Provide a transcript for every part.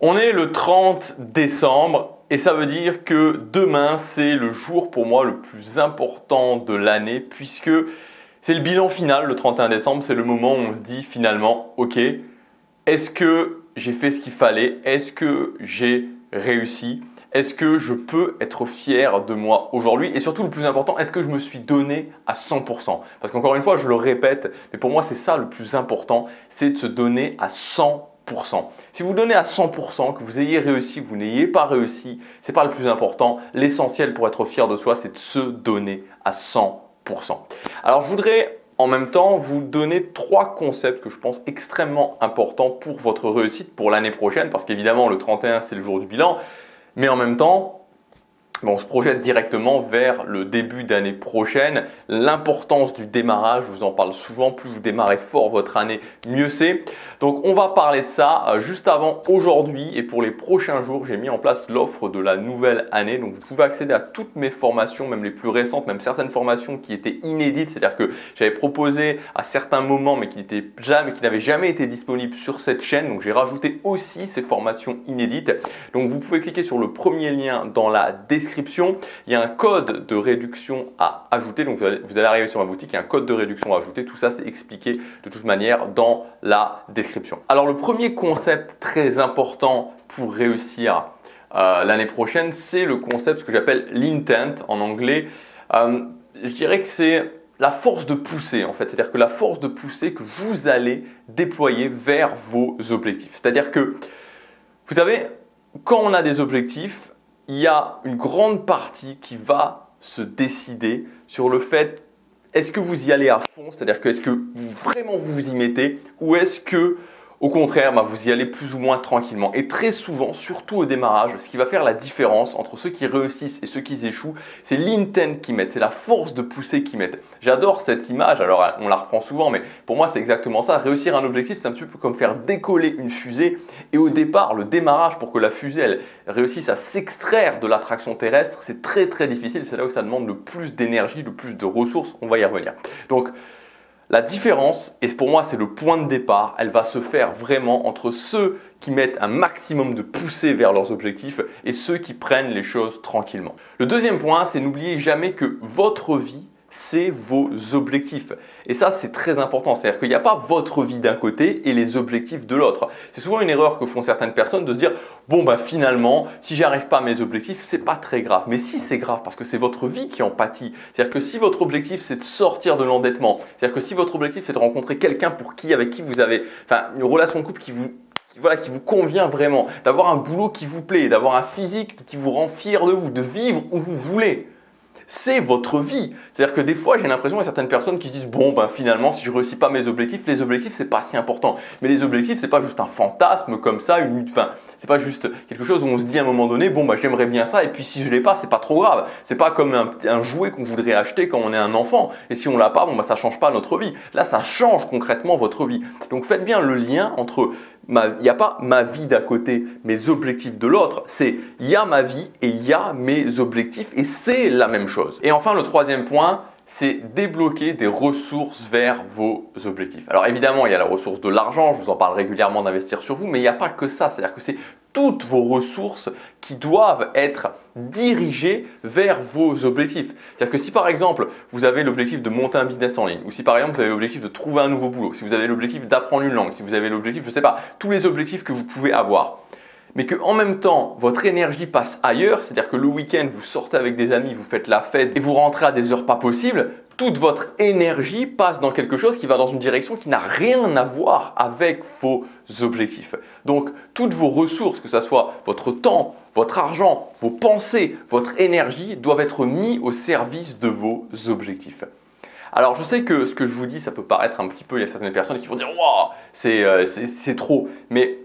On est le 30 décembre et ça veut dire que demain c'est le jour pour moi le plus important de l'année puisque c'est le bilan final le 31 décembre, c'est le moment où on se dit finalement ok, est-ce que j'ai fait ce qu'il fallait? Est-ce que j'ai réussi? Est-ce que je peux être fier de moi aujourd'hui? Et surtout le plus important, est-ce que je me suis donné à 100%? Parce qu'encore une fois, je le répète, mais pour moi c'est ça le plus important, c'est de se donner à 100%. Si vous donnez à 100%, que vous ayez réussi, que vous n'ayez pas réussi, ce n'est pas le plus important. L'essentiel pour être fier de soi, c'est de se donner à 100%. Alors je voudrais en même temps vous donner 3 concepts que je pense extrêmement importants pour votre réussite pour l'année prochaine. Parce qu'évidemment le 31 c'est le jour du bilan, mais en même temps, on se projette directement vers le début d'année prochaine. L'importance du démarrage, je vous en parle souvent, plus vous démarrez fort votre année, mieux c'est. Donc on va parler de ça juste avant aujourd'hui et pour les prochains jours, j'ai mis en place l'offre de la nouvelle année. Donc vous pouvez accéder à toutes mes formations, même les plus récentes, même certaines formations qui étaient inédites, c'est-à-dire que j'avais proposé à certains moments mais qui n'avaient jamais été disponibles sur cette chaîne. Donc j'ai rajouté aussi ces formations inédites. Donc vous pouvez cliquer sur le premier lien dans la description. Il y a un code de réduction à ajouter. Donc vous allez arriver sur ma boutique, il y a un code de réduction à ajouter. Tout ça c'est expliqué de toute manière dans la description. Alors le premier concept très important pour réussir l'année prochaine, c'est le concept que j'appelle l'intent en anglais. Je dirais que c'est la force de pousser en fait, c'est-à-dire que la force de pousser que vous allez déployer vers vos objectifs. C'est-à-dire que, vous savez, quand on a des objectifs, il y a une grande partie qui va se décider sur le fait est-ce que vous y allez à fond, c'est-à-dire que est-ce que vraiment vous vous y mettez ou est-ce que au contraire, vous y allez plus ou moins tranquillement. Et très souvent, surtout au démarrage, ce qui va faire la différence entre ceux qui réussissent et ceux qui échouent, c'est l'intent qu'ils mettent, c'est la force de pousser qu'ils mettent. J'adore cette image, alors on la reprend souvent, mais pour moi c'est exactement ça. Réussir un objectif, c'est un petit peu comme faire décoller une fusée. Et au départ, le démarrage pour que la fusée elle réussisse à s'extraire de l'attraction terrestre, c'est très très difficile. C'est là où ça demande le plus d'énergie, le plus de ressources. On va y revenir. Donc, la différence, et pour moi c'est le point de départ, elle va se faire vraiment entre ceux qui mettent un maximum de poussée vers leurs objectifs et ceux qui prennent les choses tranquillement. Le deuxième point, c'est n'oubliez jamais que votre vie, c'est vos objectifs. Et ça, c'est très important. C'est-à-dire qu'il n'y a pas votre vie d'un côté et les objectifs de l'autre. C'est souvent une erreur que font certaines personnes de se dire « Bon, finalement, si j'arrive pas à mes objectifs, c'est pas très grave. » Mais si, c'est grave parce que c'est votre vie qui en pâtit. C'est-à-dire que si votre objectif, c'est de sortir de l'endettement, c'est-à-dire que si votre objectif, c'est de rencontrer quelqu'un avec qui vous avez une relation de couple qui vous convient vraiment, d'avoir un boulot qui vous plaît, d'avoir un physique qui vous rend fier de vous, de vivre où vous voulez, c'est votre vie. C'est-à-dire que des fois, j'ai l'impression qu'il y a certaines personnes qui se disent « Bon, finalement, si je ne réussis pas mes objectifs, les objectifs, c'est pas si important. » Mais les objectifs, c'est pas juste un fantasme comme ça, c'est pas juste quelque chose où on se dit à un moment donné « Bon, j'aimerais bien ça, et puis si je l'ai pas, c'est pas trop grave. » C'est pas comme un jouet qu'on voudrait acheter quand on est un enfant. Et si on l'a pas, ça change pas notre vie. Là, ça change concrètement votre vie. Donc, faites bien le lien entre il n'y a pas ma vie d'à côté, mes objectifs de l'autre, c'est il y a ma vie et il y a mes objectifs et c'est la même chose. Et enfin, le troisième point, c'est débloquer des ressources vers vos objectifs. Alors évidemment, il y a la ressource de l'argent, je vous en parle régulièrement d'investir sur vous, mais il n'y a pas que ça, c'est-à-dire que c'est toutes vos ressources qui doivent être dirigées vers vos objectifs. C'est-à-dire que si par exemple, vous avez l'objectif de monter un business en ligne, ou si par exemple, vous avez l'objectif de trouver un nouveau boulot, si vous avez l'objectif d'apprendre une langue, si vous avez l'objectif, je ne sais pas, tous les objectifs que vous pouvez avoir, mais qu'en même temps, votre énergie passe ailleurs, c'est-à-dire que le week-end, vous sortez avec des amis, vous faites la fête et vous rentrez à des heures pas possibles, toute votre énergie passe dans quelque chose qui va dans une direction qui n'a rien à voir avec vos objectifs. Donc, toutes vos ressources, que ce soit votre temps, votre argent, vos pensées, votre énergie, doivent être mis au service de vos objectifs. Alors, je sais que ce que je vous dis, ça peut paraître un petit peu, il y a certaines personnes qui vont dire « Waouh, c'est trop », mais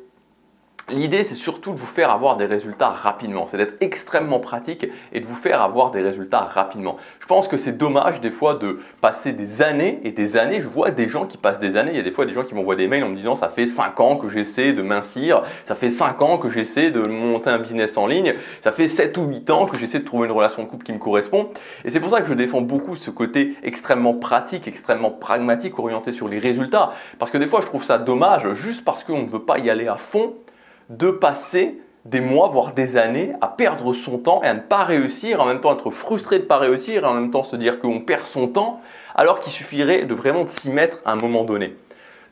l'idée, c'est surtout de vous faire avoir des résultats rapidement. C'est d'être extrêmement pratique et de vous faire avoir des résultats rapidement. Je pense que c'est dommage des fois de passer des années et des années. Je vois des gens qui passent des années. Il y a des fois des gens qui m'envoient des mails en me disant « Ça fait 5 ans que j'essaie de mincir. Ça fait 5 ans que j'essaie de monter un business en ligne. Ça fait 7 ou 8 ans que j'essaie de trouver une relation de couple qui me correspond. » Et c'est pour ça que je défends beaucoup ce côté extrêmement pratique, extrêmement pragmatique, orienté sur les résultats. Parce que des fois, je trouve ça dommage, juste parce qu'on ne veut pas y aller à fond, de passer des mois, voire des années à perdre son temps et à ne pas réussir, en même temps être frustré de ne pas réussir et en même temps se dire qu'on perd son temps alors qu'il suffirait de vraiment s'y mettre à un moment donné.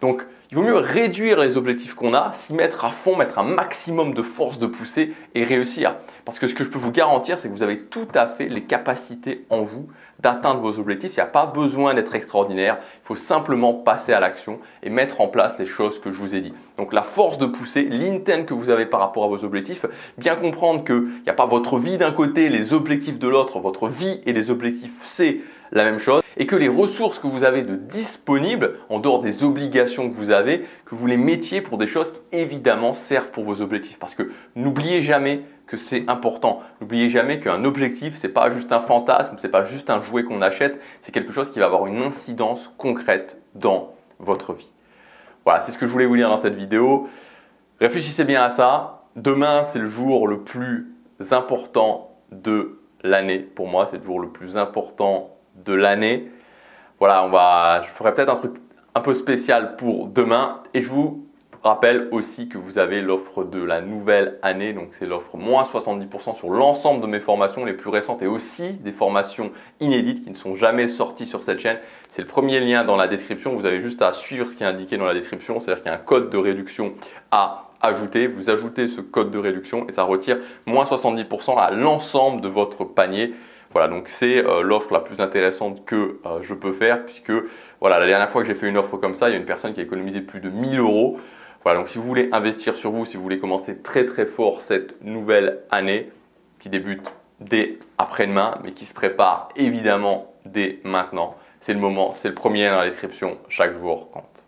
Donc, il vaut mieux réduire les objectifs qu'on a, s'y mettre à fond, mettre un maximum de force de poussée et réussir. Parce que ce que je peux vous garantir, c'est que vous avez tout à fait les capacités en vous d'atteindre vos objectifs. Il n'y a pas besoin d'être extraordinaire, il faut simplement passer à l'action et mettre en place les choses que je vous ai dit. Donc la force de pousser, l'intent que vous avez par rapport à vos objectifs, bien comprendre qu'il n'y a pas votre vie d'un côté, les objectifs de l'autre, votre vie et les objectifs c'est la même chose et que les ressources que vous avez de disponibles en dehors des obligations que vous avez, que vous les mettiez pour des choses qui évidemment servent pour vos objectifs. Parce que n'oubliez jamais que c'est important. N'oubliez jamais qu'un objectif, ce n'est pas juste un fantasme, ce n'est pas juste un jouet qu'on achète, c'est quelque chose qui va avoir une incidence concrète dans votre vie. Voilà, c'est ce que je voulais vous dire dans cette vidéo. Réfléchissez bien à ça. Demain, c'est le jour le plus important de l'année. Pour moi, c'est le jour le plus important de l'année. Voilà, je ferai peut-être un truc un peu spécial pour demain et je vous rappelle aussi que vous avez l'offre de la nouvelle année, donc c'est l'offre moins 70% sur l'ensemble de mes formations les plus récentes et aussi des formations inédites qui ne sont jamais sorties sur cette chaîne. C'est le premier lien dans la description, vous avez juste à suivre ce qui est indiqué dans la description, c'est-à-dire qu'il y a un code de réduction à ajouter, vous ajoutez ce code de réduction et ça retire moins 70% à l'ensemble de votre panier. Voilà, donc c'est l'offre la plus intéressante que je peux faire puisque voilà, la dernière fois que j'ai fait une offre comme ça, il y a une personne qui a économisé plus de 1000 euros. Voilà, donc si vous voulez investir sur vous, si vous voulez commencer très très fort cette nouvelle année qui débute dès après-demain mais qui se prépare évidemment dès maintenant, c'est le moment, c'est le premier lien dans la description, chaque jour compte.